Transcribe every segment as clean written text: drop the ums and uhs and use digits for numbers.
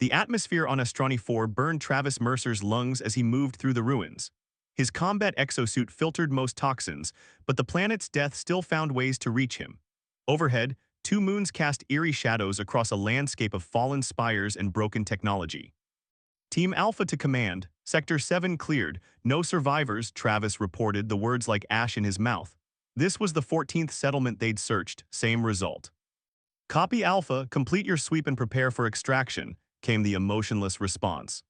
The atmosphere on Astroni 4 burned Travis Mercer's lungs as he moved through the ruins. His combat exosuit filtered most toxins, but the planet's death still found ways to reach him. Overhead, two moons cast eerie shadows across a landscape of fallen spires and broken technology. Team Alpha to command, Sector 7 cleared, no survivors, Travis reported, the words like ash in his mouth. This was the 14th settlement they'd searched, same result. Copy Alpha, complete your sweep and prepare for extraction, came the emotionless response.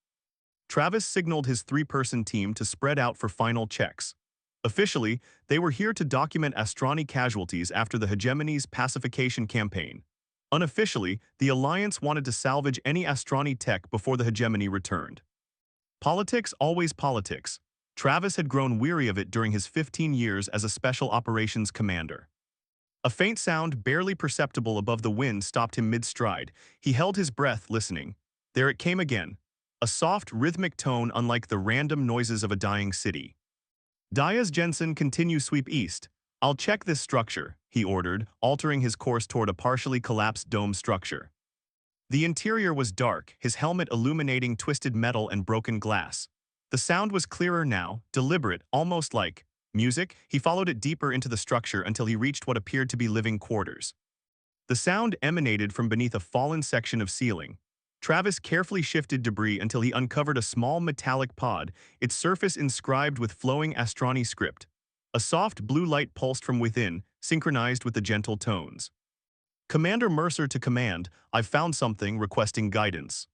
Travis signaled his three-person team to spread out for final checks. Officially, they were here to document Astroni casualties after the Hegemony's pacification campaign. Unofficially, the Alliance wanted to salvage any Astroni tech before the Hegemony returned. Politics, always politics. Travis had grown weary of it during his 15 years as a Special Operations Commander. A faint sound, barely perceptible above the wind, stopped him mid-stride. He held his breath, listening. There it came again. A soft, rhythmic tone unlike the random noises of a dying city. Diaz Jensen, continue sweep east. I'll check this structure, he ordered, altering his course toward a partially collapsed dome structure. The interior was dark, his helmet illuminating twisted metal and broken glass. The sound was clearer now, deliberate, almost like music. He followed it deeper into the structure until he reached what appeared to be living quarters. The sound emanated from beneath a fallen section of ceiling. Travis carefully shifted debris until he uncovered a small metallic pod, its surface inscribed with flowing Astroni script. A soft blue light pulsed from within, synchronized with the gentle tones. Commander Mercer to command, I've found something, requesting guidance.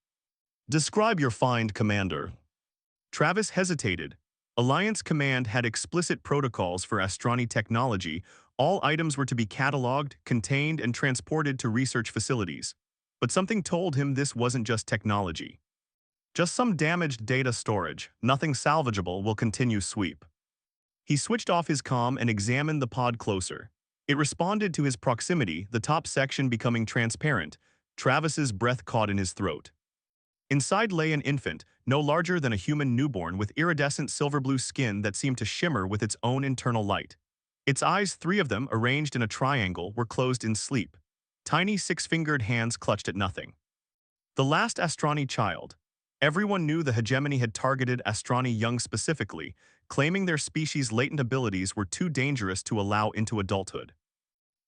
Describe your find, Commander. Travis hesitated. Alliance Command had explicit protocols for Astroni technology. All items were to be cataloged, contained, and transported to research facilities. But something told him this wasn't just technology. Just some damaged data storage, nothing salvageable, will continue sweep. He switched off his comm and examined the pod closer. It responded to his proximity, the top section becoming transparent. Travis's breath caught in his throat. Inside lay an infant, no larger than a human newborn, with iridescent silver-blue skin that seemed to shimmer with its own internal light. Its eyes, three of them arranged in a triangle, were closed in sleep. Tiny six-fingered hands clutched at nothing. The last Astroni child. Everyone knew the Hegemony had targeted Astroni young specifically, claiming their species' latent abilities were too dangerous to allow into adulthood.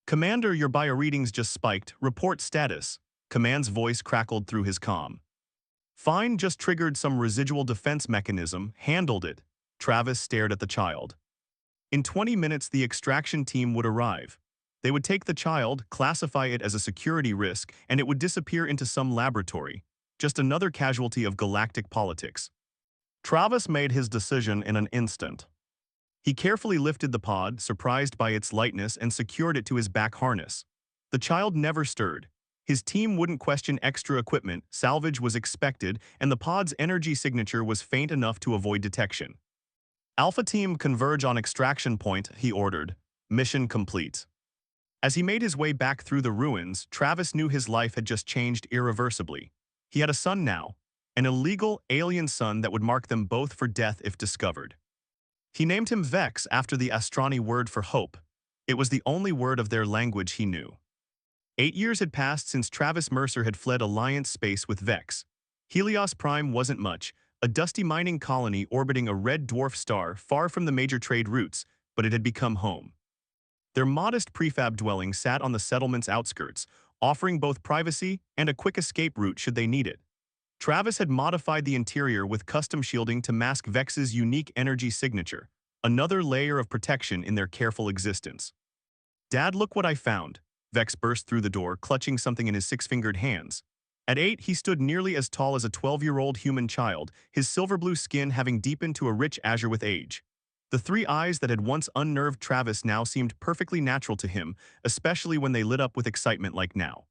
Commander, your bioreadings just spiked. Report status. Command's voice crackled through his comm. Fine, just triggered some residual defense mechanism. Handled it. Travis stared at the child. In 20 minutes, the extraction team would arrive. They would take the child, classify it as a security risk, and it would disappear into some laboratory. Just another casualty of galactic politics. Travis made his decision in an instant. He carefully lifted the pod, surprised by its lightness, and secured it to his back harness. The child never stirred. His team wouldn't question extra equipment, salvage was expected, and the pod's energy signature was faint enough to avoid detection. Alpha Team, converge on extraction point, he ordered. Mission complete. As he made his way back through the ruins, Travis knew his life had just changed irreversibly. He had a son now, an illegal, alien son that would mark them both for death if discovered. He named him Vex after the Astroni word for hope. It was the only word of their language he knew. 8 years had passed since Travis Mercer had fled Alliance space with Vex. Helios Prime wasn't much, a dusty mining colony orbiting a red dwarf star far from the major trade routes, but it had become home. Their modest prefab dwelling sat on the settlement's outskirts, offering both privacy and a quick escape route should they need it. Travis had modified the interior with custom shielding to mask Vex's unique energy signature, another layer of protection in their careful existence. Dad, look what I found. Vex burst through the door, clutching something in his six-fingered hands. At 8, he stood nearly as tall as a 12-year-old human child, his silver-blue skin having deepened to a rich azure with age. The three eyes that had once unnerved Travis now seemed perfectly natural to him, especially when they lit up with excitement like now.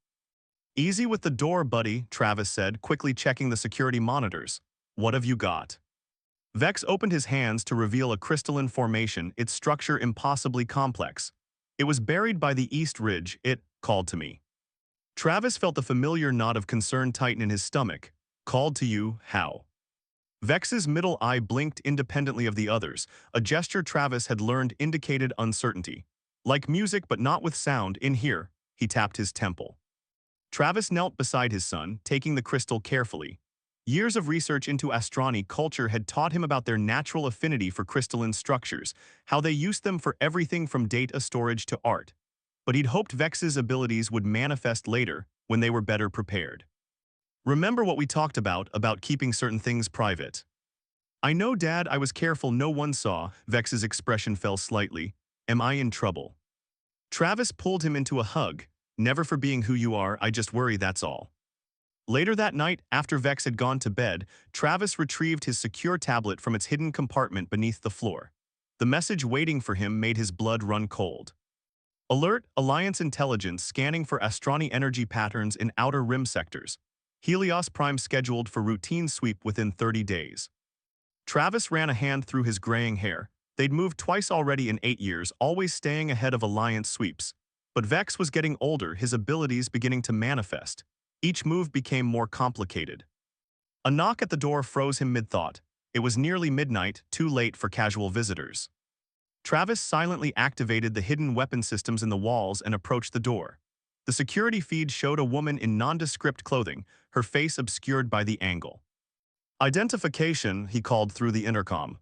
Easy with the door, buddy, Travis said, quickly checking the security monitors. What have you got? Vex opened his hands to reveal a crystalline formation, its structure impossibly complex. It was buried by the east ridge. It called to me. Travis felt the familiar knot of concern tighten in his stomach. Called to you, how? Vex's middle eye blinked independently of the others, a gesture Travis had learned indicated uncertainty. Like music but not with sound, in here, he tapped his temple. Travis knelt beside his son, taking the crystal carefully. Years of research into astronomy culture had taught him about their natural affinity for crystalline structures, how they used them for everything from data storage to art. But he'd hoped Vex's abilities would manifest later, when they were better prepared. Remember what we talked about keeping certain things private. I know, Dad, I was careful no one saw. Vex's expression fell slightly. Am I in trouble? Travis pulled him into a hug. Never for being who you are, I just worry, that's all. Later that night, after Vex had gone to bed, Travis retrieved his secure tablet from its hidden compartment beneath the floor. The message waiting for him made his blood run cold. Alert, Alliance intelligence scanning for astronomy energy patterns in outer rim sectors. Helios Prime scheduled for routine sweep within 30 days. Travis ran a hand through his graying hair. They'd moved twice already in 8 years, always staying ahead of Alliance sweeps. But Vex was getting older, his abilities beginning to manifest. Each move became more complicated. A knock at the door froze him mid-thought. It was nearly midnight, too late for casual visitors. Travis silently activated the hidden weapon systems in the walls and approached the door. The security feed showed a woman in nondescript clothing, her face obscured by the angle. Identification, he called through the intercom.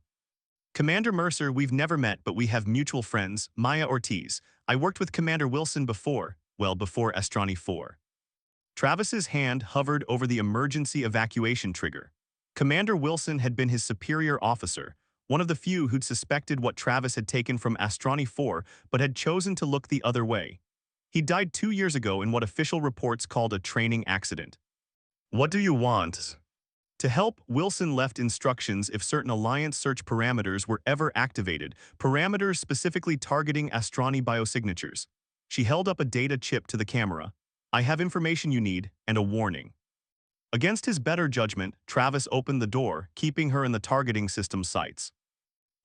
Commander Mercer, we've never met, but we have mutual friends, Maya Ortiz. I worked with Commander Wilson before, well, before Astronomy 4. Travis's hand hovered over the emergency evacuation trigger. Commander Wilson had been his superior officer, one of the few who'd suspected what Travis had taken from Astronomy 4 but had chosen to look the other way. He died 2 years ago in what official reports called a training accident. What do you want? To help, Wilson left instructions if certain Alliance search parameters were ever activated, parameters specifically targeting astronomy biosignatures. She held up a data chip to the camera. I have information you need, and a warning. Against his better judgment, Travis opened the door, keeping her in the targeting system's sights.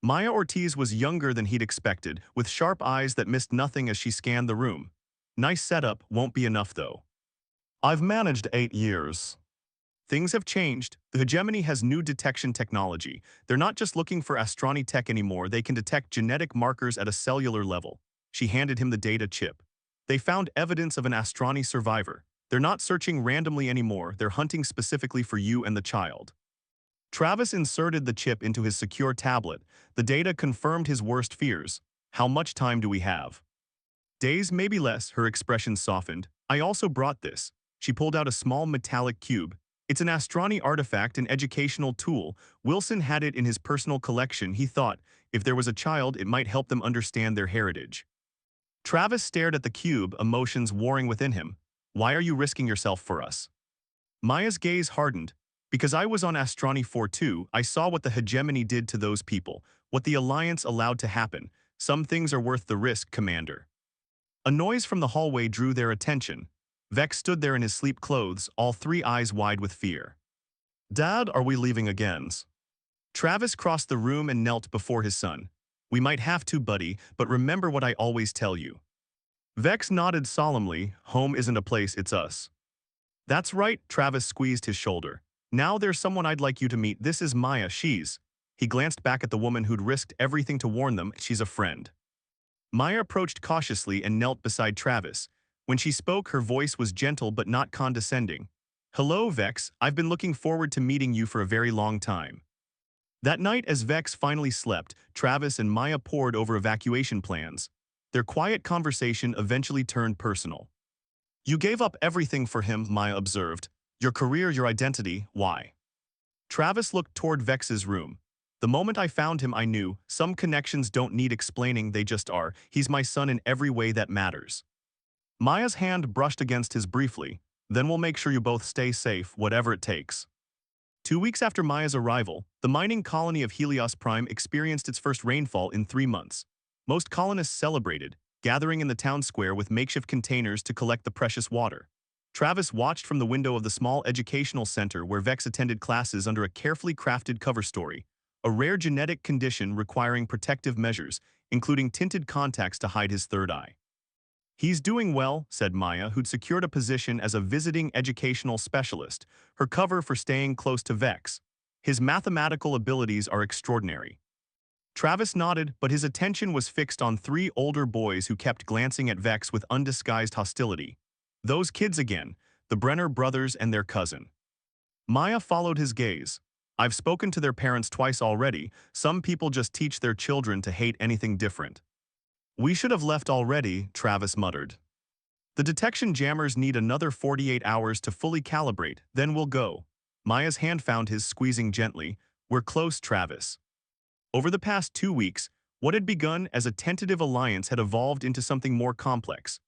Maya Ortiz was younger than he'd expected, with sharp eyes that missed nothing as she scanned the room. Nice setup, won't be enough though. I've managed 8 years. Things have changed. The hegemony has new detection technology. They're not just looking for astronomy tech anymore, they can detect genetic markers at a cellular level. She handed him the data chip. They found evidence of an astronomy survivor. They're not searching randomly anymore, they're hunting specifically for you and the child. Travis inserted the chip into his secure tablet. The data confirmed his worst fears. How much time do we have? Days, maybe less, her expression softened. I also brought this. She pulled out a small metallic cube. It's an astronomy artifact, an educational tool. Wilson had it in his personal collection. He thought, if there was a child, it might help them understand their heritage. Travis stared at the cube, emotions warring within him. Why are you risking yourself for us? Maya's gaze hardened. Because I was on Astronomy 4 too, I saw what the hegemony did to those people, what the Alliance allowed to happen. Some things are worth the risk, Commander. A noise from the hallway drew their attention. Vex stood there in his sleep clothes, all 3 eyes wide with fear. Dad, are we leaving again? Travis crossed the room and knelt before his son. We might have to, buddy, but remember what I always tell you. Vex nodded solemnly. Home isn't a place, it's us. That's right, Travis squeezed his shoulder. Now there's someone I'd like you to meet. This is Maya, she's... He glanced back at the woman who'd risked everything to warn them. She's a friend. Maya approached cautiously and knelt beside Travis. When she spoke, her voice was gentle but not condescending. Hello, Vex. I've been looking forward to meeting you for a very long time. That night, as Vex finally slept, Travis and Maya pored over evacuation plans. Their quiet conversation eventually turned personal. You gave up everything for him, Maya observed. Your career, your identity, why? Travis looked toward Vex's room. The moment I found him, I knew, some connections don't need explaining, they just are. He's my son in every way that matters. Maya's hand brushed against his briefly. Then we'll make sure you both stay safe, whatever it takes. 2 weeks after Maya's arrival, the mining colony of Helios Prime experienced its first rainfall in 3 months. Most colonists celebrated, gathering in the town square with makeshift containers to collect the precious water. Travis watched from the window of the small educational center where Vex attended classes under a carefully crafted cover story, a rare genetic condition requiring protective measures, including tinted contacts to hide his third eye. He's doing well, said Maya, who'd secured a position as a visiting educational specialist, her cover for staying close to Vex. His mathematical abilities are extraordinary. Travis nodded, but his attention was fixed on 3 older boys who kept glancing at Vex with undisguised hostility. Those kids again. the Brenner brothers and their cousin. Maya followed his gaze. I've spoken to their parents twice already. Some people just teach their children to hate anything different. We should have left already, Travis muttered. The detection jammers need another 48 hours to fully calibrate, then we'll go. Maya's hand found his, squeezing gently. We're close, Travis. Over the past 2 weeks, what had begun as a tentative alliance had evolved into something more complex.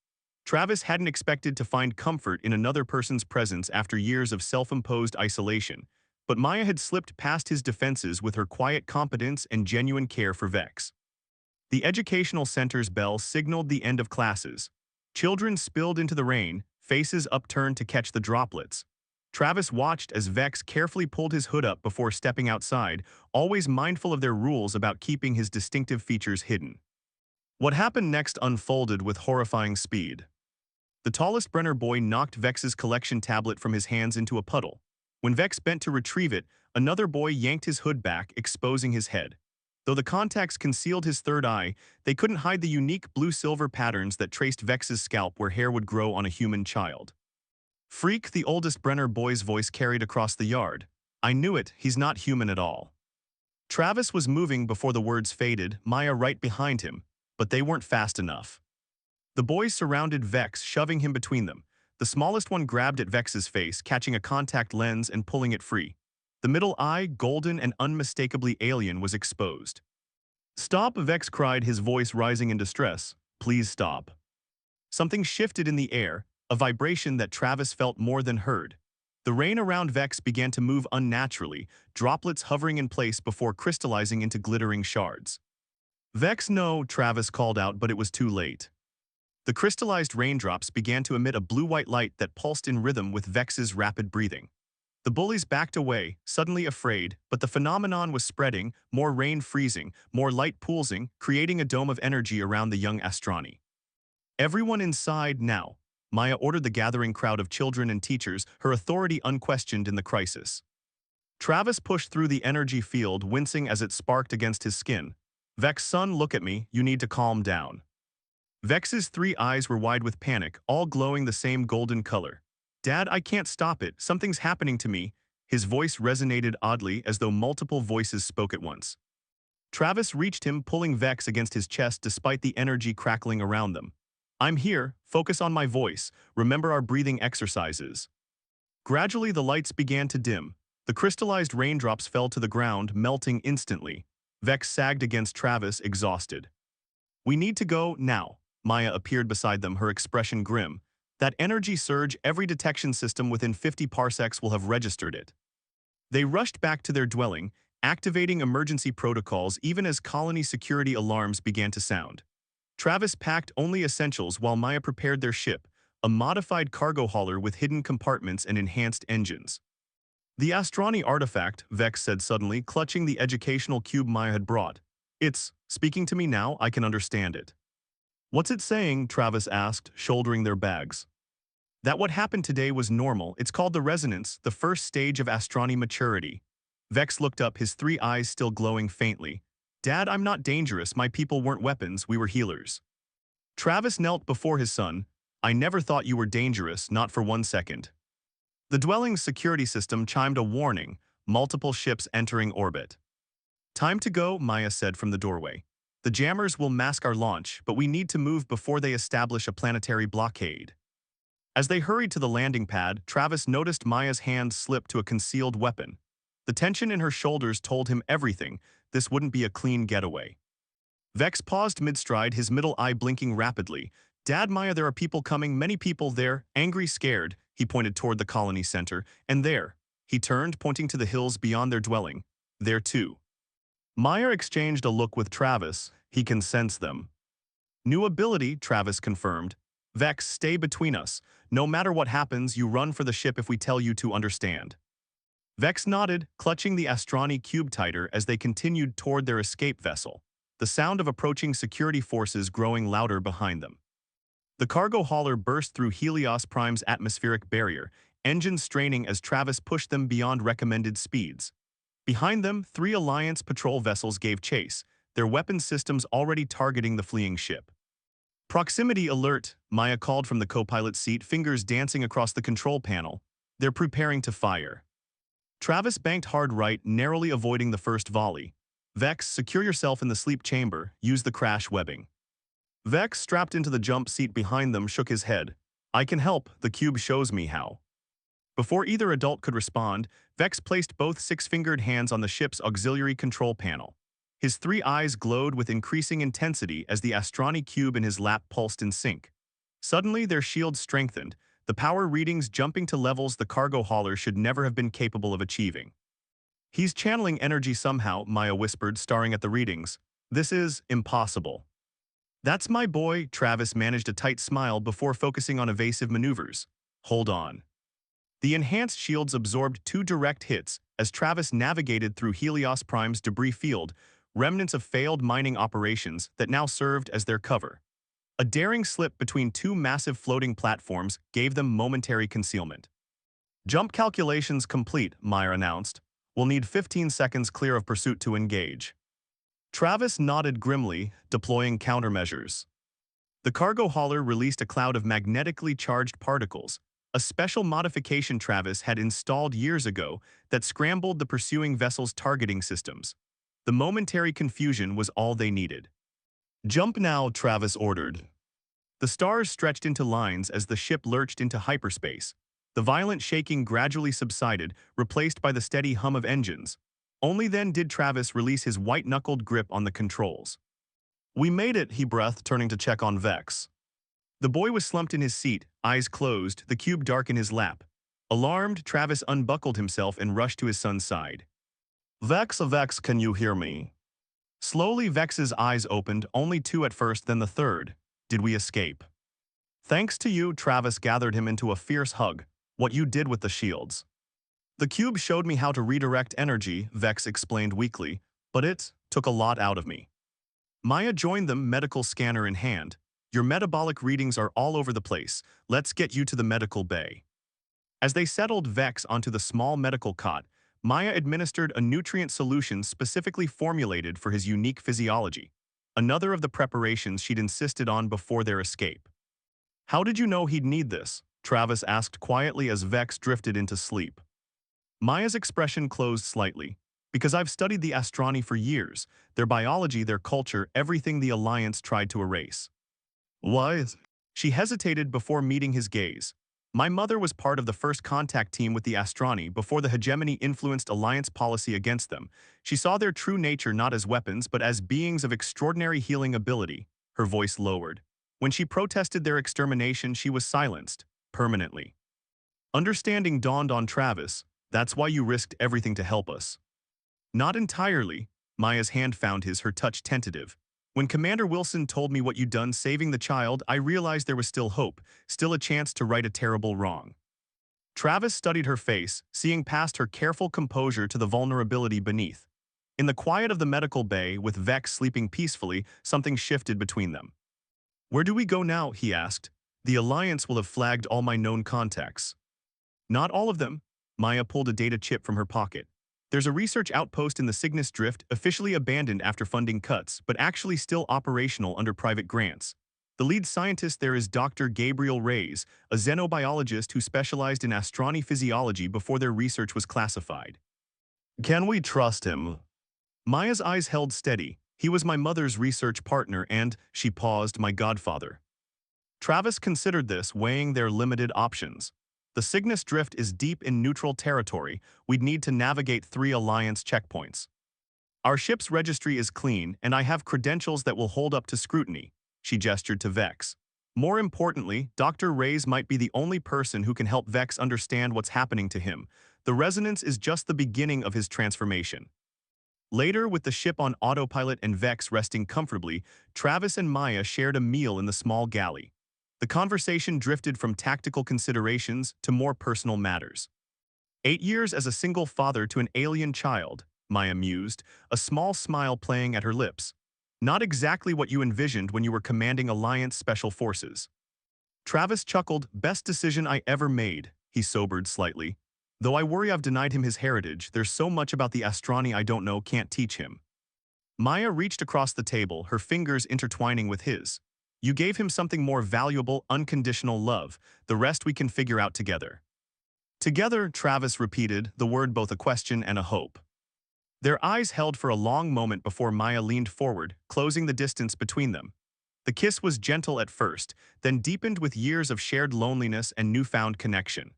Travis hadn't expected to find comfort in another person's presence after years of self-imposed isolation, but Maya had slipped past his defenses with her quiet competence and genuine care for Vex. The educational center's bell signaled the end of classes. Children spilled into the rain, faces upturned to catch the droplets. Travis watched as Vex carefully pulled his hood up before stepping outside, always mindful of their rules about keeping his distinctive features hidden. What happened next unfolded with horrifying speed. The tallest Brenner boy knocked Vex's collection tablet from his hands into a puddle. When Vex bent to retrieve it, another boy yanked his hood back, exposing his head. Though the contacts concealed his third eye, they couldn't hide the unique blue-silver patterns that traced Vex's scalp where hair would grow on a human child. Freak, the oldest Brenner boy's voice carried across the yard. I knew it, he's not human at all. Travis was moving before the words faded, Maya right behind him, but they weren't fast enough. The boys surrounded Vex, shoving him between them. The smallest one grabbed at Vex's face, catching a contact lens and pulling it free. The middle eye, golden and unmistakably alien, was exposed. Stop, Vex cried, his voice rising in distress. Please stop. Something shifted in the air, a vibration that Travis felt more than heard. The rain around Vex began to move unnaturally, droplets hovering in place before crystallizing into glittering shards. Vex, no, Travis called out, but it was too late. The crystallized raindrops began to emit a blue-white light that pulsed in rhythm with Vex's rapid breathing. The bullies backed away, suddenly afraid, but the phenomenon was spreading, more rain freezing, more light poolsing, creating a dome of energy around the young Astrani. Everyone inside now, Maya ordered the gathering crowd of children and teachers, her authority unquestioned in the crisis. Travis pushed through the energy field, wincing as it sparked against his skin. Vex, son, look at me, you need to calm down. Vex's 3 eyes were wide with panic, all glowing the same golden color. Dad, I can't stop it, something's happening to me. His voice resonated oddly, as though multiple voices spoke at once. Travis reached him, pulling Vex against his chest despite the energy crackling around them. I'm here, focus on my voice, remember our breathing exercises. Gradually the lights began to dim. The crystallized raindrops fell to the ground, melting instantly. Vex sagged against Travis, exhausted. We need to go, now. Maya appeared beside them, her expression grim. That energy surge, every detection system within 50 parsecs will have registered it. They rushed back to their dwelling, activating emergency protocols even as colony security alarms began to sound. Travis packed only essentials while Maya prepared their ship, a modified cargo hauler with hidden compartments and enhanced engines. The Astrani artifact, Vex said suddenly, clutching the educational cube Maya had brought. It's speaking to me now, I can understand it. What's it saying? Travis asked, shouldering their bags. That what happened today was normal. It's called the resonance, the first stage of Astrani maturity. Vex looked up, his 3 eyes still glowing faintly. Dad, I'm not dangerous. My people weren't weapons, we were healers. Travis knelt before his son. I never thought you were dangerous, not for 1 second. The dwelling's security system chimed a warning, multiple ships entering orbit. Time to go, Maya said from the doorway. The jammers will mask our launch, but we need to move before they establish a planetary blockade. As they hurried to the landing pad, Travis noticed Maya's hand slip to a concealed weapon. The tension in her shoulders told him everything. This wouldn't be a clean getaway. Vex paused mid-stride, his middle eye blinking rapidly. Dad, Maya, there are people coming, many people there, angry, scared. He pointed toward the colony center. And there. He turned, pointing to the hills beyond their dwelling. There too. Maya exchanged a look with Travis. He can sense them. New ability, Travis confirmed. Vex, stay between us. No matter what happens, you run for the ship if we tell you to, understand. Vex nodded, clutching the Astrani cube tighter as they continued toward their escape vessel, the sound of approaching security forces growing louder behind them. The cargo hauler burst through Helios Prime's atmospheric barrier, engines straining as Travis pushed them beyond recommended speeds. Behind them, 3 Alliance patrol vessels gave chase, their weapons systems already targeting the fleeing ship. Proximity alert, Maya called from the co-pilot's seat, fingers dancing across the control panel. They're preparing to fire. Travis banked hard right, narrowly avoiding the first volley. Vex, secure yourself in the sleep chamber, use the crash webbing. Vex, strapped into the jump seat behind them, shook his head. I can help, the cube shows me how. Before either adult could respond, Vex placed both six-fingered hands on the ship's auxiliary control panel. His three eyes glowed with increasing intensity as the Astroni cube in his lap pulsed in sync. Suddenly, their shields strengthened, the power readings jumping to levels the cargo hauler should never have been capable of achieving. He's channeling energy somehow, Maya whispered, staring at the readings. This is impossible. That's my boy, Travis managed a tight smile before focusing on evasive maneuvers. Hold on. The enhanced shields absorbed two direct hits as Travis navigated through Helios Prime's debris field, remnants of failed mining operations that now served as their cover. A daring slip between two massive floating platforms gave them momentary concealment. Jump calculations complete, Meyer announced. We'll need 15 seconds clear of pursuit to engage. Travis nodded grimly, deploying countermeasures. The cargo hauler released a cloud of magnetically charged particles, a special modification Travis had installed years ago that scrambled the pursuing vessel's targeting systems. The momentary confusion was all they needed. Jump now, Travis ordered. The stars stretched into lines as the ship lurched into hyperspace. The violent shaking gradually subsided, replaced by the steady hum of engines. Only then did Travis release his white-knuckled grip on the controls. We made it, he breathed, turning to check on Vex. The boy was slumped in his seat, eyes closed, the cube dark in his lap. Alarmed, Travis unbuckled himself and rushed to his son's side. Vex, can you hear me? Slowly, Vex's eyes opened, only two at first, then the third. Did we escape? Thanks to you, Travis gathered him into a fierce hug. What you did with the shields. The cube showed me how to redirect energy, Vex explained weakly, but it took a lot out of me. Maya joined them, medical scanner in hand. Your metabolic readings are all over the place. Let's get you to the medical bay. As they settled Vex onto the small medical cot, Maya administered a nutrient solution specifically formulated for his unique physiology, another of the preparations she'd insisted on before their escape. How did you know he'd need this? Travis asked quietly as Vex drifted into sleep. Maya's expression closed slightly. Because I've studied the Astroni for years, their biology, their culture, everything the Alliance tried to erase. Why? She hesitated before meeting his gaze. My mother was part of the first contact team with the Astroni before the hegemony influenced Alliance policy against them. She saw their true nature not as weapons but as beings of extraordinary healing ability. Her voice lowered. When she protested their extermination, she was silenced, permanently. Understanding dawned on Travis. That's why you risked everything to help us. Not entirely. Maya's hand found his, her touch tentative. When Commander Wilson told me what you'd done saving the child, I realized there was still hope, still a chance to right a terrible wrong. Travis studied her face, seeing past her careful composure to the vulnerability beneath. In the quiet of the medical bay, with Vex sleeping peacefully, something shifted between them. Where do we go now? He asked. The Alliance will have flagged all my known contacts. Not all of them. Maya pulled a data chip from her pocket. There's a research outpost in the Cygnus Drift, officially abandoned after funding cuts, but actually still operational under private grants. The lead scientist there is Dr. Gabriel Reyes, a xenobiologist who specialized in Astroni physiology before their research was classified. Can we trust him? Maya's eyes held steady. He was my mother's research partner and, she paused, my godfather. Travis considered this, weighing their limited options. The Cygnus Drift is deep in neutral territory. We'd need to navigate 3 Alliance checkpoints. Our ship's registry is clean, and I have credentials that will hold up to scrutiny, she gestured to Vex. More importantly, Dr. Reyes might be the only person who can help Vex understand what's happening to him. The resonance is just the beginning of his transformation. Later, with the ship on autopilot and Vex resting comfortably, Travis and Maya shared a meal in the small galley. The conversation drifted from tactical considerations to more personal matters. 8 years as a single father to an alien child, Maya mused, a small smile playing at her lips. Not exactly what you envisioned when you were commanding Alliance Special Forces. Travis chuckled, best decision I ever made, he sobered slightly. Though I worry I've denied him his heritage, there's so much about the Astroni I don't know, can't teach him. Maya reached across the table, her fingers intertwining with his. You gave him something more valuable, unconditional love. The rest we can figure out together. Together, Travis repeated, the word both a question and a hope. Their eyes held for a long moment before Maya leaned forward, closing the distance between them. The kiss was gentle at first, then deepened with years of shared loneliness and newfound connection.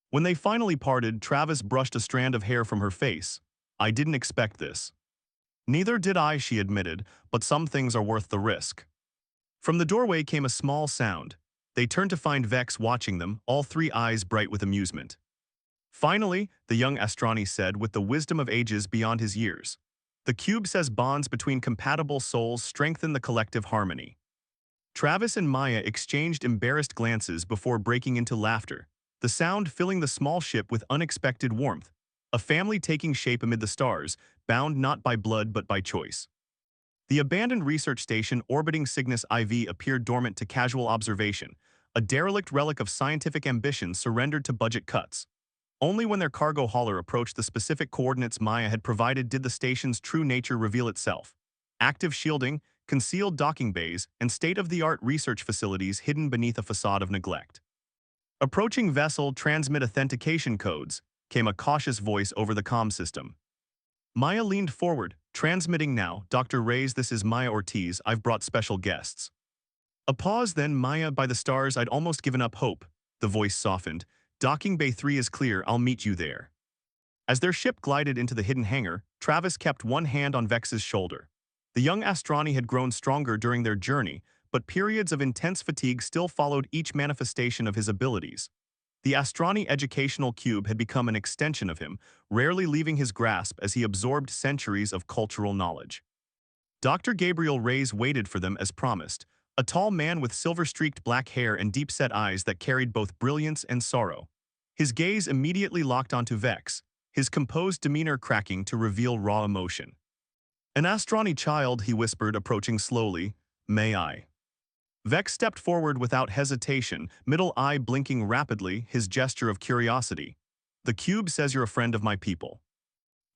When they finally parted, Travis brushed a strand of hair from her face. I didn't expect this. Neither did I, she admitted, but some things are worth the risk. From the doorway came a small sound. They turned to find Vex watching them, all three eyes bright with amusement. Finally, the young Astrani said with the wisdom of ages beyond his years. The cube says bonds between compatible souls strengthen the collective harmony. Travis and Maya exchanged embarrassed glances before breaking into laughter, the sound filling the small ship with unexpected warmth. A family taking shape amid the stars, bound not by blood but by choice. The abandoned research station orbiting Cygnus IV appeared dormant to casual observation, a derelict relic of scientific ambition surrendered to budget cuts. Only when their cargo hauler approached the specific coordinates Maya had provided did the station's true nature reveal itself. Active shielding, concealed docking bays, and state-of-the-art research facilities hidden beneath a facade of neglect. Approaching vessel transmit authentication codes, came a cautious voice over the comm system. Maya leaned forward, transmitting now, Dr. Reyes, this is Maya Ortiz, I've brought special guests. A pause, then Maya, by the stars, I'd almost given up hope. The voice softened. Docking Bay 3 is clear, I'll meet you there. As their ship glided into the hidden hangar, Travis kept one hand on Vex's shoulder. The young Astrani had grown stronger during their journey, but periods of intense fatigue still followed each manifestation of his abilities. The Astrani educational cube had become an extension of him, rarely leaving his grasp as he absorbed centuries of cultural knowledge. Dr. Gabriel Reyes waited for them as promised, a tall man with silver-streaked black hair and deep-set eyes that carried both brilliance and sorrow. His gaze immediately locked onto Vex, his composed demeanor cracking to reveal raw emotion. An Astrani child, he whispered, approaching slowly. May I? Vex stepped forward without hesitation, middle eye blinking rapidly, his gesture of curiosity. The cube says you're a friend of my people.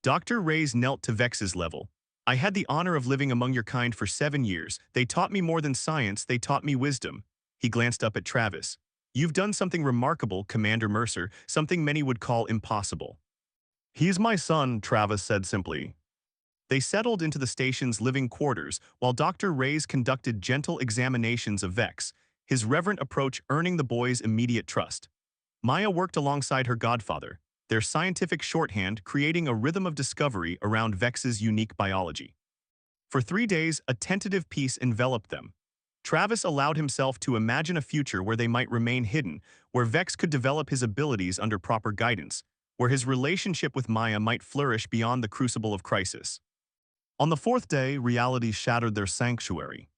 Dr. Reyes knelt to Vex's level. I had the honor of living among your kind for 7 years. They taught me more than science, they taught me wisdom. He glanced up at Travis. You've done something remarkable, Commander Mercer, something many would call impossible. He's my son, Travis said simply. They settled into the station's living quarters while Dr. Reyes conducted gentle examinations of Vex, his reverent approach earning the boy's immediate trust. Maya worked alongside her godfather, their scientific shorthand creating a rhythm of discovery around Vex's unique biology. For 3 days, a tentative peace enveloped them. Travis allowed himself to imagine a future where they might remain hidden, where Vex could develop his abilities under proper guidance, where his relationship with Maya might flourish beyond the crucible of crisis. On the 4th day, reality shattered their sanctuary.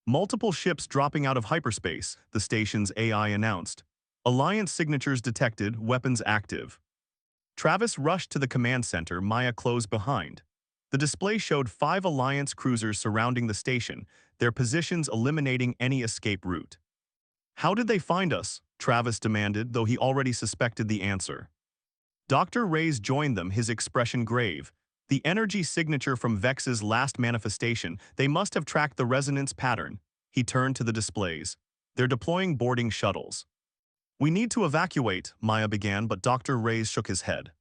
Multiple ships dropping out of hyperspace, the station's AI announced. Alliance signatures detected, weapons active. Travis rushed to the command center, Maya closed behind. The display showed 5 Alliance cruisers surrounding the station, their positions eliminating any escape route. How did they find us? Travis demanded, though he already suspected the answer. Dr. Reyes joined them, his expression grave. The energy signature from Vex's last manifestation, they must have tracked the resonance pattern. He turned to the displays. They're deploying boarding shuttles. We need to evacuate, Maya began, but Dr. Reyes shook his head.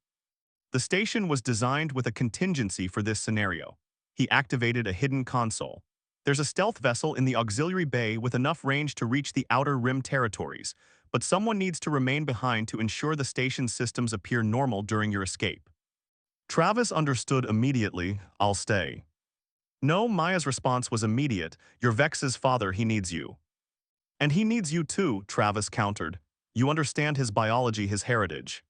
The station was designed with a contingency for this scenario. He activated a hidden console. There's a stealth vessel in the auxiliary bay with enough range to reach the outer rim territories, but someone needs to remain behind to ensure the station's systems appear normal during your escape. Travis understood immediately, I'll stay. No, Maya's response was immediate, you're Vex's father, he needs you. And he needs you too, Travis countered. You understand his biology, his heritage.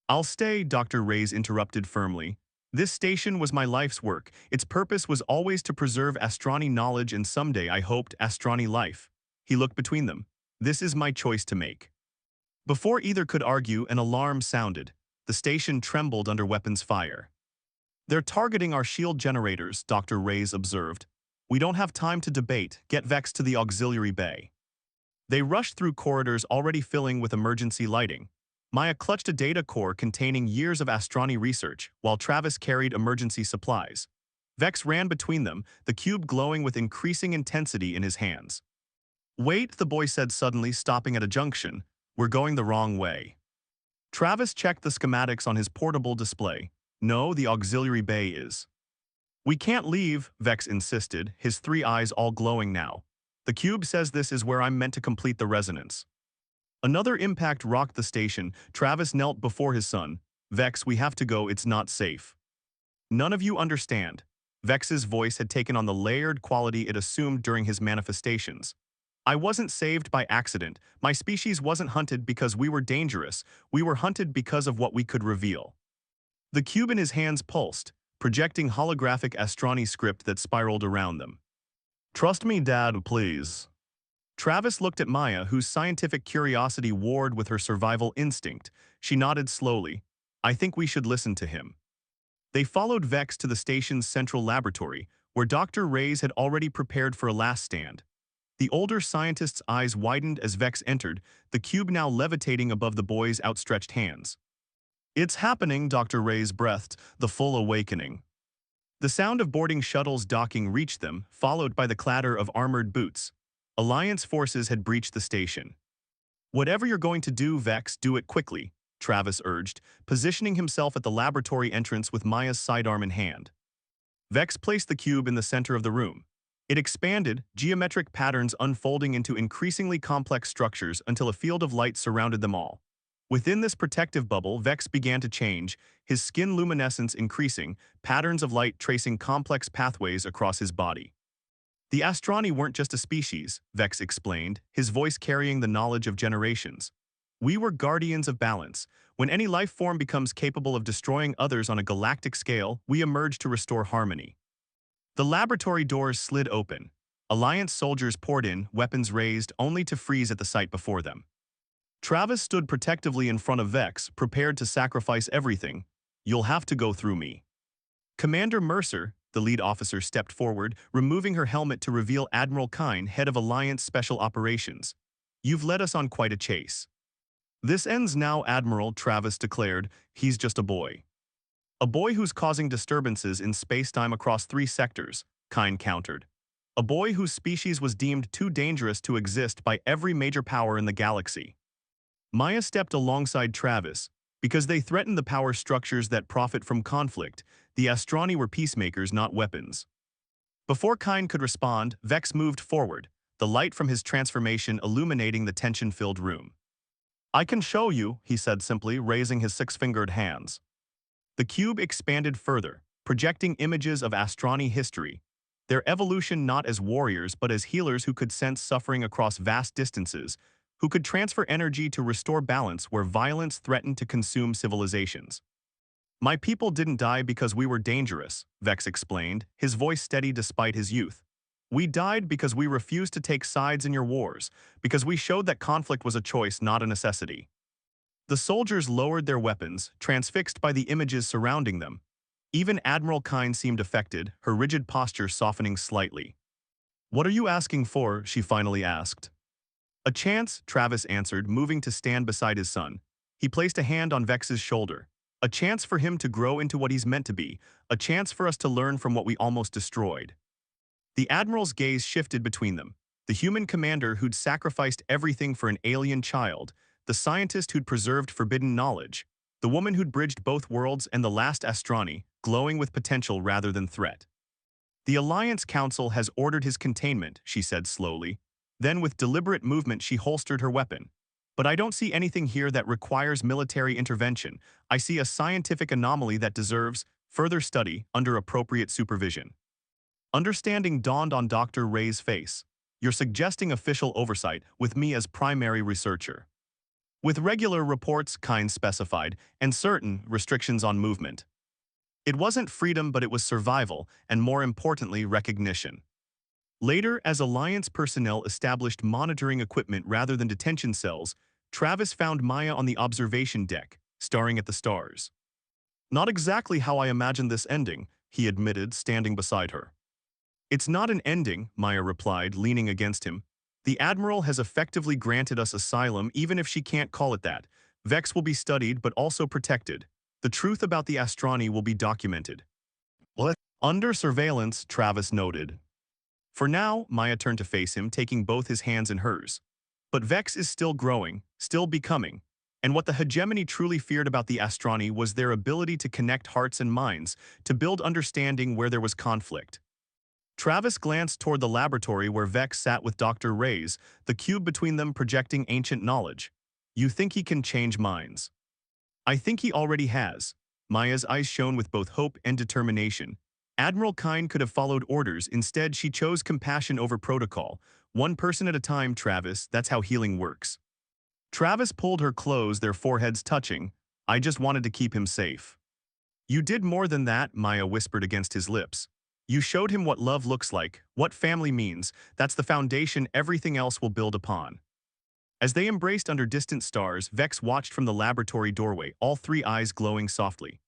I'll stay, Dr. Reyes interrupted firmly. This station was my life's work. Its purpose was always to preserve Astrani knowledge and someday, I hoped, Astrani life. He looked between them. This is my choice to make. Before either could argue, an alarm sounded. The station trembled under weapons fire. They're targeting our shield generators, Dr. Reyes observed. We don't have time to debate, get Vex to the auxiliary bay. They rushed through corridors already filling with emergency lighting. Maya clutched a data core containing years of Astrani research, while Travis carried emergency supplies. Vex ran between them, the cube glowing with increasing intensity in his hands. Wait, the boy said suddenly, stopping at a junction. We're going the wrong way. Travis checked the schematics on his portable display. No, the auxiliary bay is. We can't leave, Vex insisted, his three eyes all glowing now. The cube says this is where I'm meant to complete the resonance. Another impact rocked the station. Travis knelt before his son. Vex, we have to go, it's not safe. None of you understand. Vex's voice had taken on the layered quality it assumed during his manifestations. I wasn't saved by accident. My species wasn't hunted because we were dangerous. We were hunted because of what we could reveal. The cube in his hands pulsed, projecting holographic astronomy script that spiraled around them. Trust me, Dad, please. Travis looked at Maya, whose scientific curiosity warred with her survival instinct. She nodded slowly. I think we should listen to him. They followed Vex to the station's central laboratory, where Dr. Reyes had already prepared for a last stand. The older scientist's eyes widened as Vex entered, the cube now levitating above the boy's outstretched hands. It's happening, Dr. Reyes breathed, the full awakening. The sound of boarding shuttles docking reached them, followed by the clatter of armored boots. Alliance forces had breached the station. Whatever you're going to do, Vex, do it quickly, Travis urged, positioning himself at the laboratory entrance with Maya's sidearm in hand. Vex placed the cube in the center of the room. It expanded, geometric patterns unfolding into increasingly complex structures until a field of light surrounded them all. Within this protective bubble, Vex began to change, his skin luminescence increasing, patterns of light tracing complex pathways across his body. The Astrani weren't just a species, Vex explained, his voice carrying the knowledge of generations. We were guardians of balance. When any life form becomes capable of destroying others on a galactic scale, we emerge to restore harmony. The laboratory doors slid open. Alliance soldiers poured in, weapons raised, only to freeze at the sight before them. Travis stood protectively in front of Vex, prepared to sacrifice everything. You'll have to go through me. Commander Mercer, the lead officer, stepped forward, removing her helmet to reveal Admiral Kine, head of Alliance Special Operations. You've led us on quite a chase. This ends now, Admiral, Travis declared. He's just a boy. A boy who's causing disturbances in space-time across 3 sectors, Kine countered. A boy whose species was deemed too dangerous to exist by every major power in the galaxy. Maya stepped alongside Travis. Because they threatened the power structures that profit from conflict, the Astrani were peacemakers, not weapons. Before Kine could respond, Vex moved forward, the light from his transformation illuminating the tension-filled room. I can show you, he said simply, raising his 6-fingered hands. The cube expanded further, projecting images of Astrani history, their evolution not as warriors but as healers who could sense suffering across vast distances, who could transfer energy to restore balance where violence threatened to consume civilizations. My people didn't die because we were dangerous, Vex explained, his voice steady despite his youth. We died because we refused to take sides in your wars, because we showed that conflict was a choice, not a necessity. The soldiers lowered their weapons, transfixed by the images surrounding them. Even Admiral Kine seemed affected, her rigid posture softening slightly. What are you asking for? She finally asked. A chance, Travis answered, moving to stand beside his son. He placed a hand on Vex's shoulder. A chance for him to grow into what he's meant to be, a chance for us to learn from what we almost destroyed. The Admiral's gaze shifted between them. The human commander who'd sacrificed everything for an alien child, the scientist who'd preserved forbidden knowledge, the woman who'd bridged both worlds, and the last Astrani, glowing with potential rather than threat. The Alliance Council has ordered his containment, she said slowly. Then with deliberate movement she holstered her weapon. But I don't see anything here that requires military intervention. I see a scientific anomaly that deserves further study under appropriate supervision. Understanding dawned on Dr. Rey's face. You're suggesting official oversight, with me as primary researcher. With regular reports, Kine specified, and certain restrictions on movement. It wasn't freedom, but it was survival, and more importantly, recognition. Later, as Alliance personnel established monitoring equipment rather than detention cells, Travis found Maya on the observation deck, staring at the stars. Not exactly how I imagined this ending, he admitted, standing beside her. It's not an ending, Maya replied, leaning against him. The Admiral has effectively granted us asylum, even if she can't call it that. Vex will be studied but also protected. The truth about the Astrani will be documented. What? Under surveillance, Travis noted. For now, Maya turned to face him, taking both his hands in hers. But Vex is still growing, still becoming. And what the hegemony truly feared about the Astroni was their ability to connect hearts and minds, to build understanding where there was conflict. Travis glanced toward the laboratory where Vex sat with Dr. Reyes, the cube between them projecting ancient knowledge. You think he can change minds? I think he already has. Maya's eyes shone with both hope and determination. Admiral Kine could have followed orders. Instead, she chose compassion over protocol. One person at a time, Travis. That's how healing works. Travis pulled her close, their foreheads touching. I just wanted to keep him safe. You did more than that, Maya whispered against his lips. You showed him what love looks like, what family means. That's the foundation everything else will build upon. As they embraced under distant stars, Vex watched from the laboratory doorway, all three eyes glowing softly.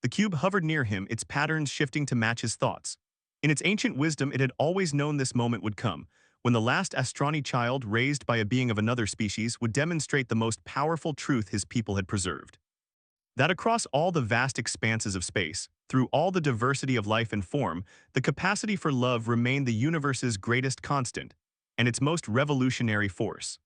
The cube hovered near him, its patterns shifting to match his thoughts. In its ancient wisdom, it had always known this moment would come, when the last Astroni child, raised by a being of another species, would demonstrate the most powerful truth his people had preserved. That across all the vast expanses of space, through all the diversity of life and form, the capacity for love remained the universe's greatest constant, and its most revolutionary force.